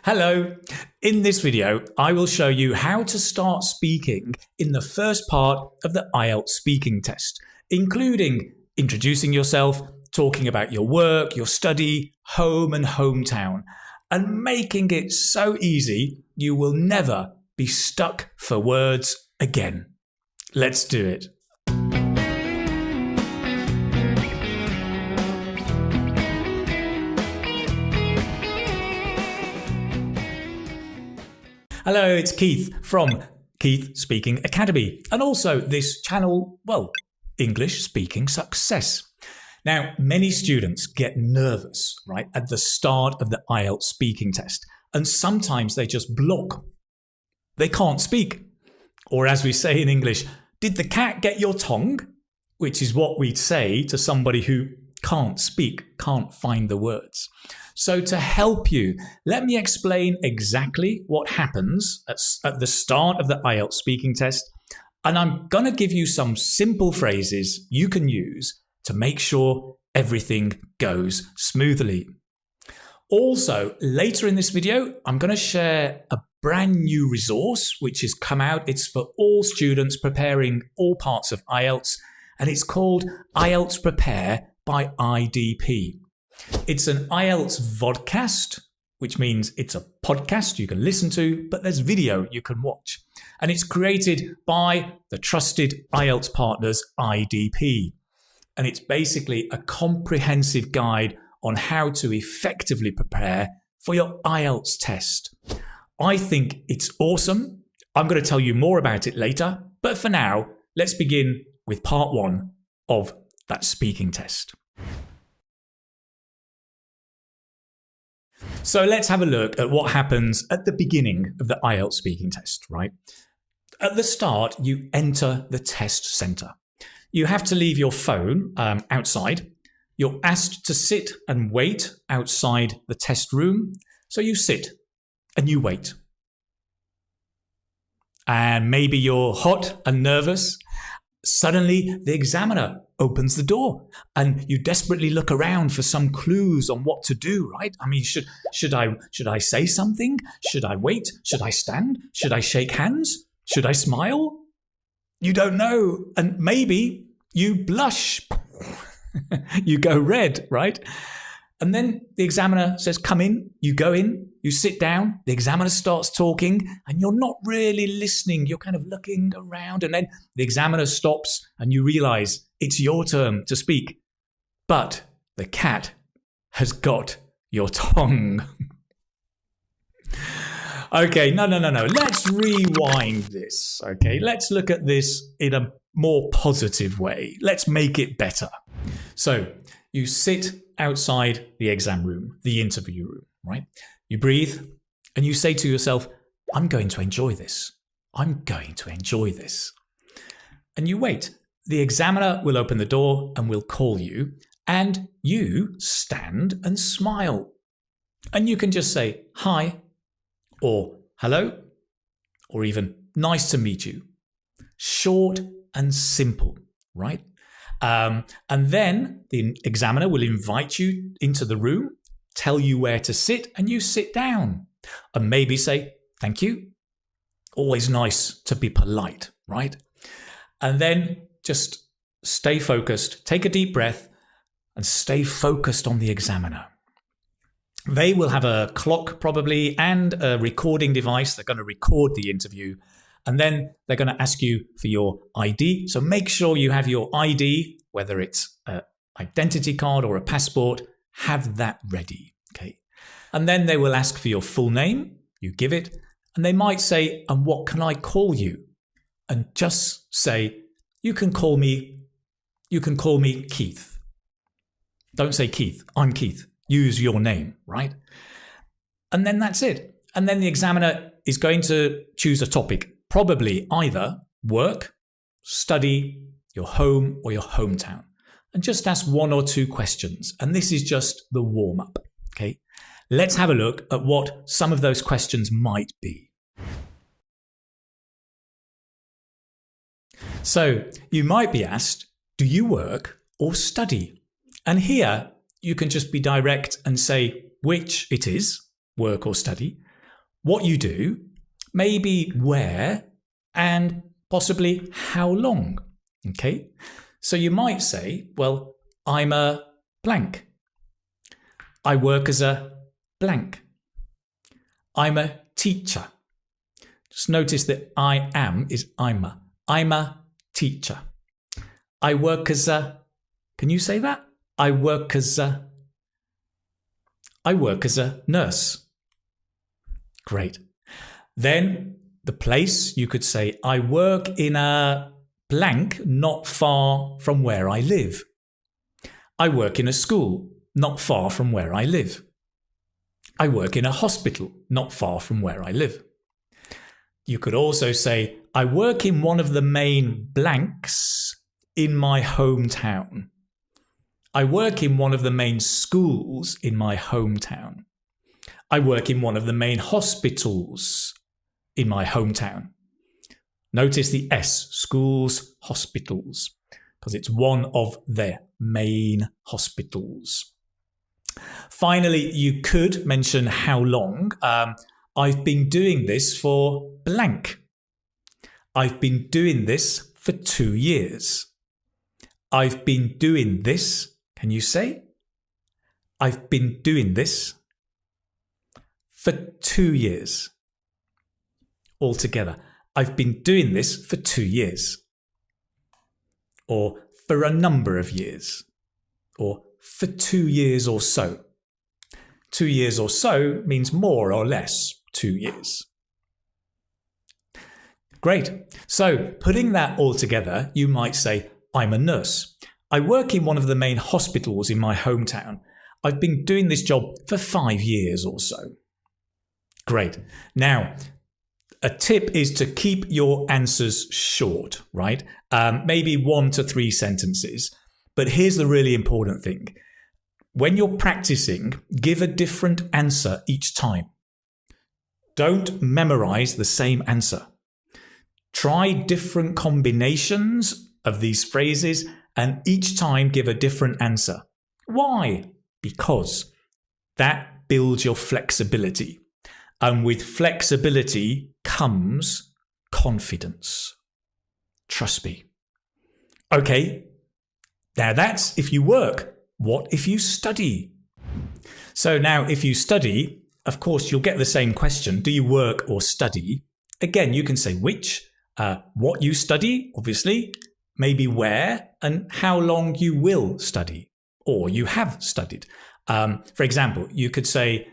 Hello! In this video, I will show you how to start speaking in the first part of the IELTS speaking test, including introducing yourself, talking about your work, your study, home and hometown, and making it so easy you will never be stuck for words again. Let's do it. Hello, it's Keith from Keith Speaking Academy, and also this channel, well, English Speaking Success. Now, many students get nervous, right, at the start of the IELTS speaking test, and sometimes they just block. They can't speak. Or as we say in English, did the cat get your tongue? Which is what we'd say to somebody who can't speak, can't find the words. So to help you, let me explain exactly what happens at the start of the IELTS speaking test, and I'm going to give you some simple phrases you can use to make sure everything goes smoothly. Also, later in this video, I'm going to share a brand new resource which has come out. It's for all students preparing all parts of IELTS, and it's called IELTS Prepare by IDP. It's an IELTS vodcast, which means it's a podcast you can listen to, but there's video you can watch. And it's created by the trusted IELTS partners, IDP. And it's basically a comprehensive guide on how to effectively prepare for your IELTS test. I think it's awesome. I'm going to tell you more about it later. But for now, let's begin with part one of that speaking test. So let's have a look at what happens at the beginning of the IELTS speaking test, right? At the start, you enter the test centre. You have to leave your phone outside. You're asked to sit and wait outside the test room. So you sit and you wait. And maybe you're hot and nervous. Suddenly, the examiner opens the door and you desperately look around for some clues on what to do, right? I mean, should I say something? Should I wait? Should I stand? Should I shake hands? Should I smile? You don't know. And maybe you blush. You go red, right? And then the examiner says, come in. You go in, you sit down, the examiner starts talking and you're not really listening. You're kind of looking around and then the examiner stops and you realize it's your turn to speak. But the cat has got your tongue. Okay, no. Let's rewind this, okay? Let's look at this in a more positive way. Let's make it better. So you sit outside the exam room, the interview room, right? You breathe and you say to yourself, I'm going to enjoy this. I'm going to enjoy this. And you wait. The examiner will open the door and will call you, and you stand and smile. And you can just say, hi, or hello, or even nice to meet you. Short and simple, right? And then the examiner will invite you into the room, tell you where to sit, and you sit down. And maybe say, thank you. Always nice to be polite, right? And then just stay focused, take a deep breath, and stay focused on the examiner. They will have a clock probably and a recording device. They're going to record the interview. And then they're going to ask you for your ID. So make sure you have your ID, whether it's an identity card or a passport, have that ready, okay? And then they will ask for your full name. You give it. And they might say, and what can I call you? And just say, you can call me Keith. Don't say Keith, I'm Keith. Use your name, right? And then that's it. And then the examiner is going to choose a topic. Probably either work, study, your home or your hometown. And just ask one or two questions. And this is just the warm-up, okay? Let's have a look at what some of those questions might be. So you might be asked, do you work or study? And here you can just be direct and say which it is, work or study. what you do, maybe where, and possibly how long. Okay? So you might say, well, I'm a blank. I work as a blank. I'm a teacher. Just notice that I am is I'm a. I'm a teacher. I work as a, can you say that? I work as a nurse. Great. Then the place, you could say, I work in a blank not far from where I live. I work in a school not far from where I live. I work in a hospital not far from where I live. You could also say, I work in one of the main blanks in my hometown. I work in one of the main schools in my hometown. I work in one of the main hospitals in my hometown. Notice the S, schools, hospitals, because it's one of their main hospitals. Finally, you could mention how long. I've been doing this for blank. I've been doing this for 2 years. I've been doing this. Can you say? I've been doing this for 2 years. Altogether, I've been doing this for 2 years. Or for a number of years. Or for 2 years or so. 2 years or so means more or less 2 years. Great. So putting that all together, you might say, I'm a nurse. I work in one of the main hospitals in my hometown. I've been doing this job for 5 years or so. Great. Now, a tip is to keep your answers short, right? Maybe 1 to 3 sentences. But here's the really important thing. When you're practicing, give a different answer each time. Don't memorize the same answer. Try different combinations of these phrases and each time give a different answer. Why? Because that builds your flexibility. And with flexibility comes confidence. Trust me. Okay, now that's if you work. What if you study? So now if you study, of course, you'll get the same question. Do you work or study? Again, you can say which, what you study, obviously, maybe where, and how long you will study or you have studied. For example, you could say,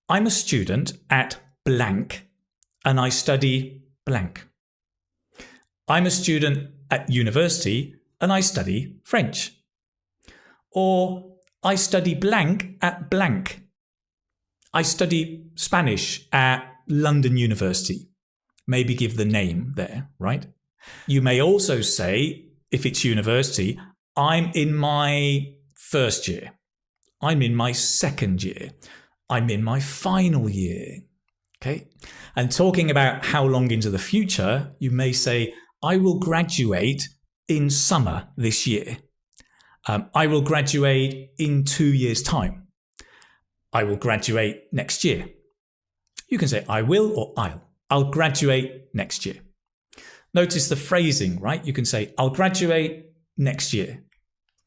I'm a student at blank and I study blank. I'm a student at university and I study French. Or I study blank at blank. I study Spanish at London University. Maybe give the name there, right? You may also say, if it's university, I'm in my first year. I'm in my second year. I'm in my final year. Okay? And talking about how long into the future, you may say, I will graduate in summer this year. I will graduate in 2 years' time. I will graduate next year. You can say I will or I'll. I'll graduate next year. Notice the phrasing, right? You can say I'll graduate next year.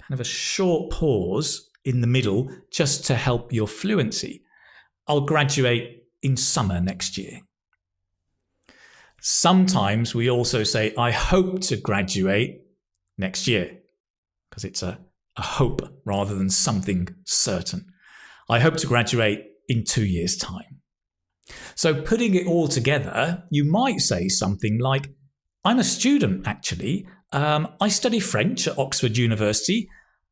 Kind of a short pause in the middle just to help your fluency. I'll graduate in summer next year. Sometimes we also say I hope to graduate next year because it's a hope rather than something certain. I hope to graduate in 2 years' time. So putting it all together, you might say something like, I'm a student, actually. I study French at Oxford University.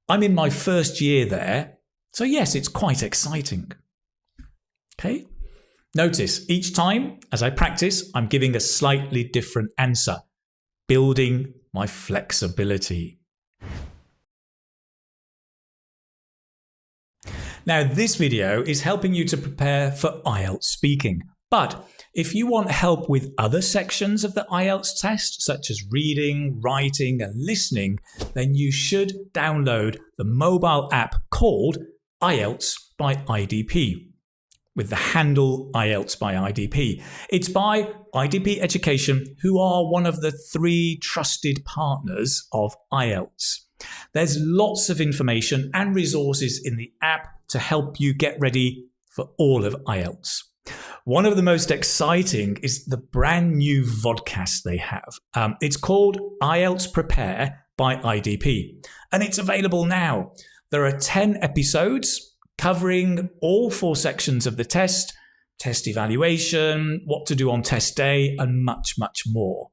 I'm in my first year there. So yes, it's quite exciting. Okay? Notice each time as I practice, I'm giving a slightly different answer, building my flexibility. Now, this video is helping you to prepare for IELTS speaking. But if you want help with other sections of the IELTS test, such as reading, writing, and listening, then you should download the mobile app called IELTS by IDP. with the handle IELTS by IDP. It's by IDP Education, who are one of the 3 trusted partners of IELTS. There's lots of information and resources in the app to help you get ready for all of IELTS. One of the most exciting is the brand new vodcast they have. It's called IELTS Prepare by IDP, and it's available now. There are 10 episodes covering all 4 sections of the test evaluation, what to do on test day, and much, much more.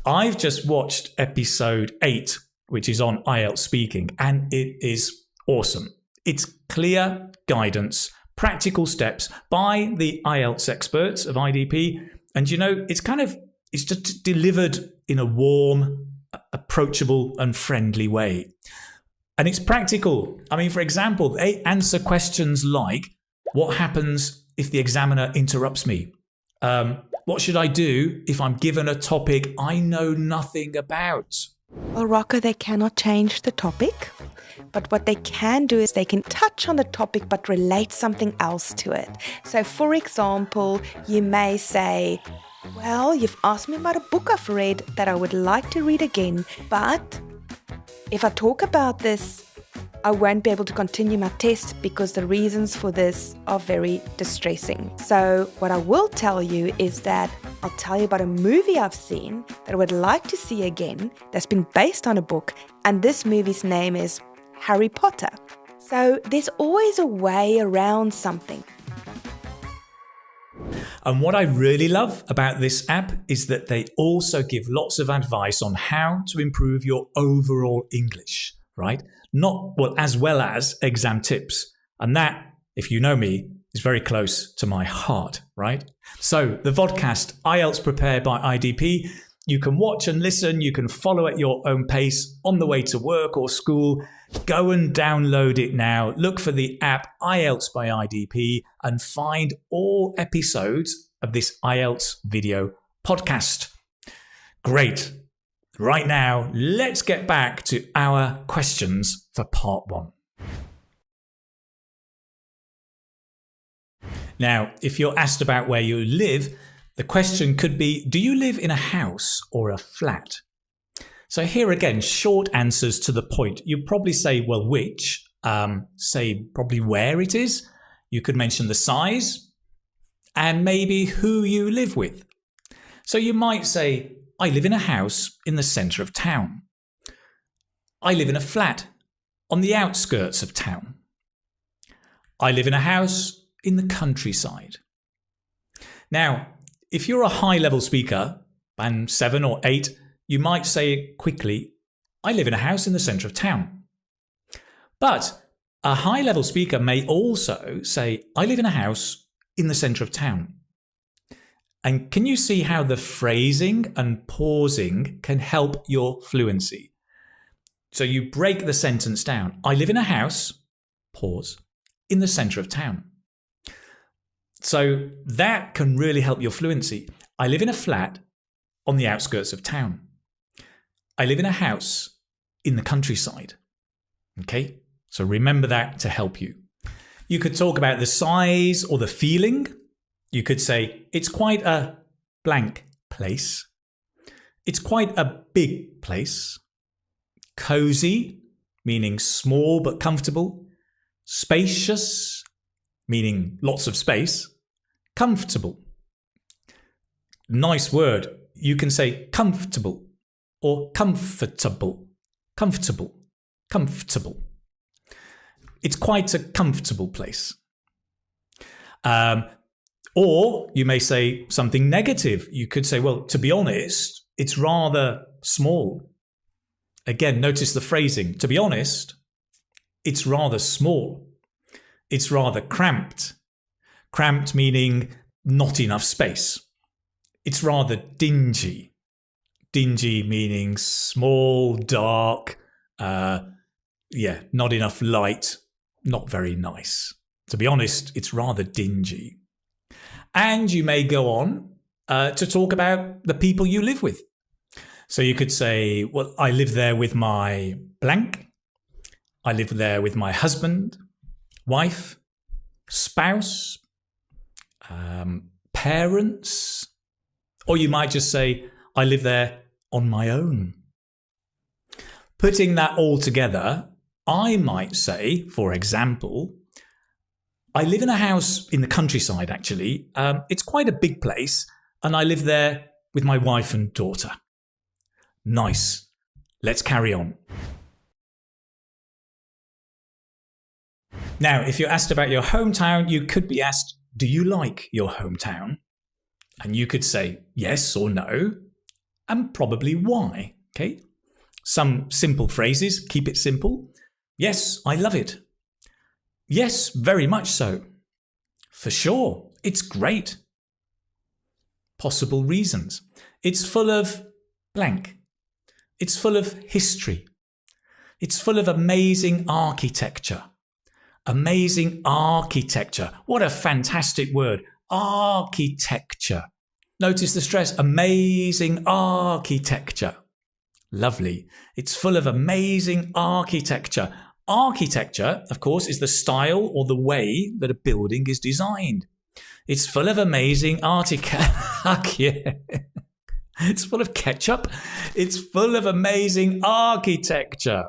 I've just watched episode 8, which is on IELTS speaking, and it is awesome. It's clear guidance, practical steps by the IELTS experts of IDP. And it's just delivered in a warm, approachable and friendly way. And it's practical. I mean, for example, they answer questions like, what happens if the examiner interrupts me? What should I do if I'm given a topic I know nothing about? Well, Rocco, they cannot change the topic. But what they can do is they can touch on the topic but relate something else to it. So, for example, you may say, well, you've asked me about a book I've read that I would like to read again, but if I talk about this, I won't be able to continue my test because the reasons for this are very distressing. So what I will tell you is that I'll tell you about a movie I've seen that I would like to see again that's been based on a book, and this movie's name is Harry Potter. So there's always a way around something. And what I really love about this app is that they also give lots of advice on how to improve your overall English, right? As well as exam tips. And that, if you know me, is very close to my heart, right? So the vodcast, IELTS Prepare by IDP, you can watch and listen, you can follow at your own pace on the way to work or school. Go and download it now. Look for the app IELTS by IDP and find all episodes of this IELTS video podcast. Great. Right now, let's get back to our questions for part 1. Now, if you're asked about where you live, the question could be, do you live in a house or a flat? So here again, short answers to the point. You'd probably say, well, which? Say probably where it is. You could mention the size and maybe who you live with. So you might say, I live in a house in the centre of town. I live in a flat on the outskirts of town. I live in a house in the countryside. Now, if you're a high-level speaker, band 7 or 8, you might say quickly, I live in a house in the centre of town. But a high-level speaker may also say, I live in a house in the centre of town. And can you see how the phrasing and pausing can help your fluency? So you break the sentence down. I live in a house, pause, in the centre of town. So that can really help your fluency. I live in a flat on the outskirts of town. I live in a house in the countryside. Okay, so remember that to help you. You could talk about the size or the feeling. You could say, it's quite a blank place. It's quite a big place. Cozy, meaning small but comfortable. Spacious, meaning lots of space. Comfortable. Nice word. You can say comfortable or comfortable. Comfortable. Comfortable. It's quite a comfortable place. Or you may say something negative. You could say, well, to be honest, it's rather small. Again, notice the phrasing. To be honest, it's rather small. It's rather cramped. Cramped meaning not enough space. It's rather dingy. Dingy meaning small, dark, not enough light, not very nice. To be honest, it's rather dingy. And you may go on to talk about the people you live with. So you could say, well, I live there with my blank. I live there with my husband, wife, spouse, parents, or you might just say, I live there on my own. Putting that all together, I might say, for example, I live in a house in the countryside, actually. It's quite a big place, and I live there with my wife and daughter. Nice. Let's carry on. Now, if you're asked about your hometown, you could be asked, do you like your hometown? And you could say yes or no, and probably why. Okay. Some simple phrases, keep it simple. Yes, I love it. Yes, very much so. For sure, it's great. Possible reasons. It's full of blank. It's full of history. It's full of amazing architecture. Amazing architecture. What a fantastic word. Architecture. Notice the stress. Amazing architecture. Lovely. It's full of amazing architecture. Architecture, of course, is the style or the way that a building is designed. It's full of amazing architecture. Yeah. It's full of ketchup. It's full of amazing architecture.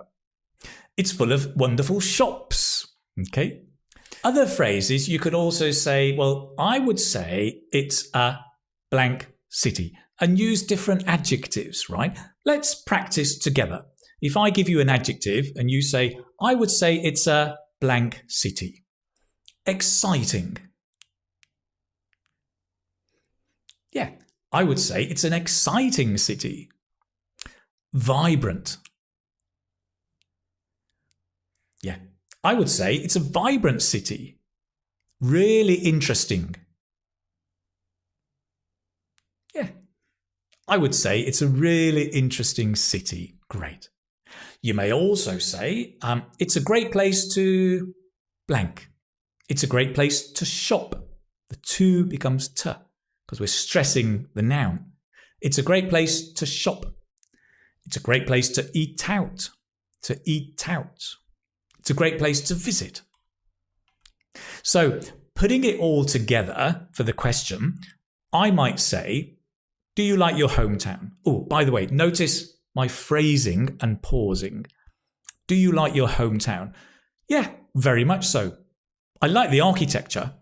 It's full of wonderful shops. Okay. Other phrases, you could also say, well, I would say it's a blank city, and use different adjectives, right? Let's practice together. If I give you an adjective and you say, I would say it's a blank city. Exciting. Yeah, I would say it's an exciting city. Vibrant. Yeah, I would say it's a vibrant city. Really interesting. Yeah, I would say it's a really interesting city. Great. You may also say, it's a great place to blank. It's a great place to shop. The to becomes to because we're stressing the noun. It's a great place to shop. It's a great place to eat out. To eat out. It's a great place to visit. So, putting it all together for the question, I might say, do you like your hometown? Oh, by the way, notice my phrasing and pausing. Do you like your hometown? Yeah, very much so. I like the architecture.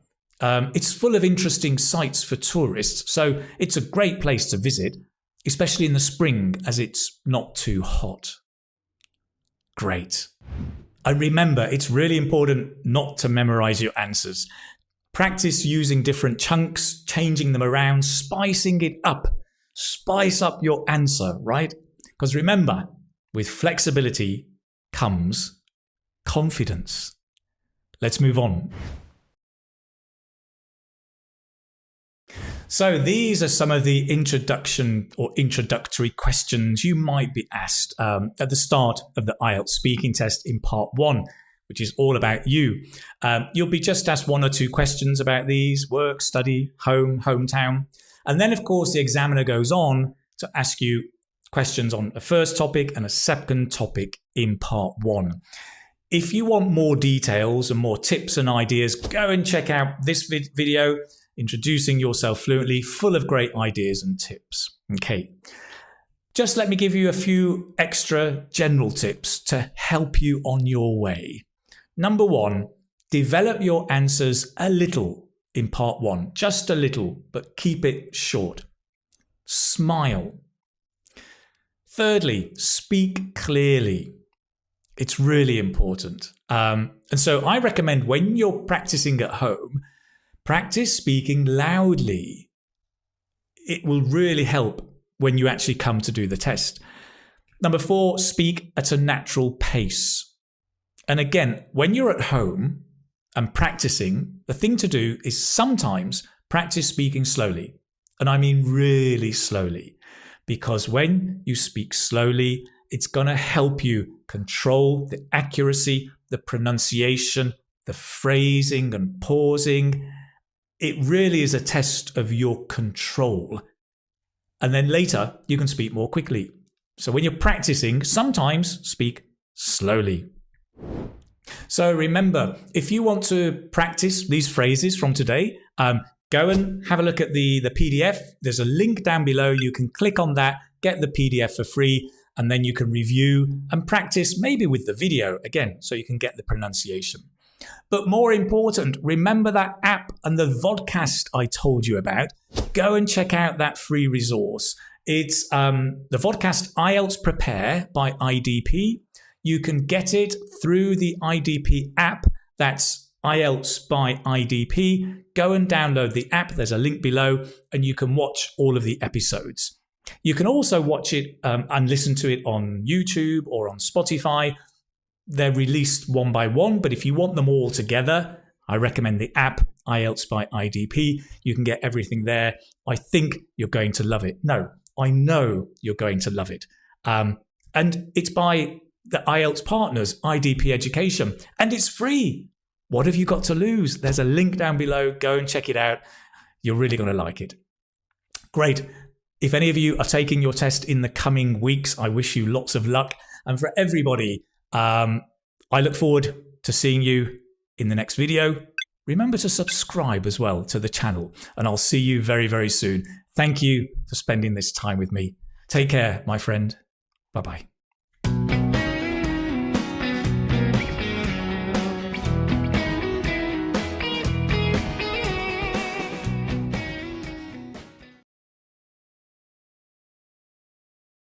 It's full of interesting sights for tourists, so it's a great place to visit, especially in the spring as it's not too hot. Great. And remember, it's really important not to memorize your answers. Practice using different chunks, changing them around, spicing it up. Spice up your answer, right? Because remember, with flexibility comes confidence. Let's move on. So these are some of the introduction or introductory questions you might be asked at the start of the IELTS speaking test in part 1, which is all about you. You'll be just asked 1 or 2 questions about these: work, study, home, hometown. And then, of course, the examiner goes on to ask you questions on a first topic and a second topic in part 1. If you want more details and more tips and ideas, go and check out this video, Introducing Yourself Fluently, full of great ideas and tips. Okay, just let me give you a few extra general tips to help you on your way. Number 1, develop your answers a little in part 1, just a little, but keep it short. Smile. Thirdly, speak clearly. It's really important. And so I recommend when you're practicing at home, practice speaking loudly. It will really help when you actually come to do the test. Number 4, speak at a natural pace. And again, when you're at home and practicing, the thing to do is sometimes practice speaking slowly. And I mean really slowly. Because when you speak slowly, it's going to help you control the accuracy, the pronunciation, the phrasing and pausing. It really is a test of your control. And then later, you can speak more quickly. So when you're practicing, sometimes speak slowly. So remember, if you want to practice these phrases from today, go and have a look at the PDF. There's a link down below. You can click on that, get the PDF for free, and then you can review and practice maybe with the video again, so you can get the pronunciation. But more important, remember that app and the vodcast I told you about. Go and check out that free resource. It's the vodcast IELTS Prepare by IDP. You can get it through the IDP app. That's IELTS by IDP. Go and download the app. There's a link below, and you can watch all of the episodes. You can also watch it and listen to it on YouTube or on Spotify. They're released one by one, but if you want them all together, I recommend the app, IELTS by IDP. You can get everything there. I think you're going to love it. No, I know you're going to love it. And it's by the IELTS partners, IDP Education, and it's free. What have you got to lose? There's a link down below. Go and check it out. You're really going to like it. Great. If any of you are taking your test in the coming weeks, I wish you lots of luck. And for everybody, I look forward to seeing you in the next video. Remember to subscribe as well to the channel, and I'll see you very, very soon. Thank you for spending this time with me. Take care, my friend. Bye-bye.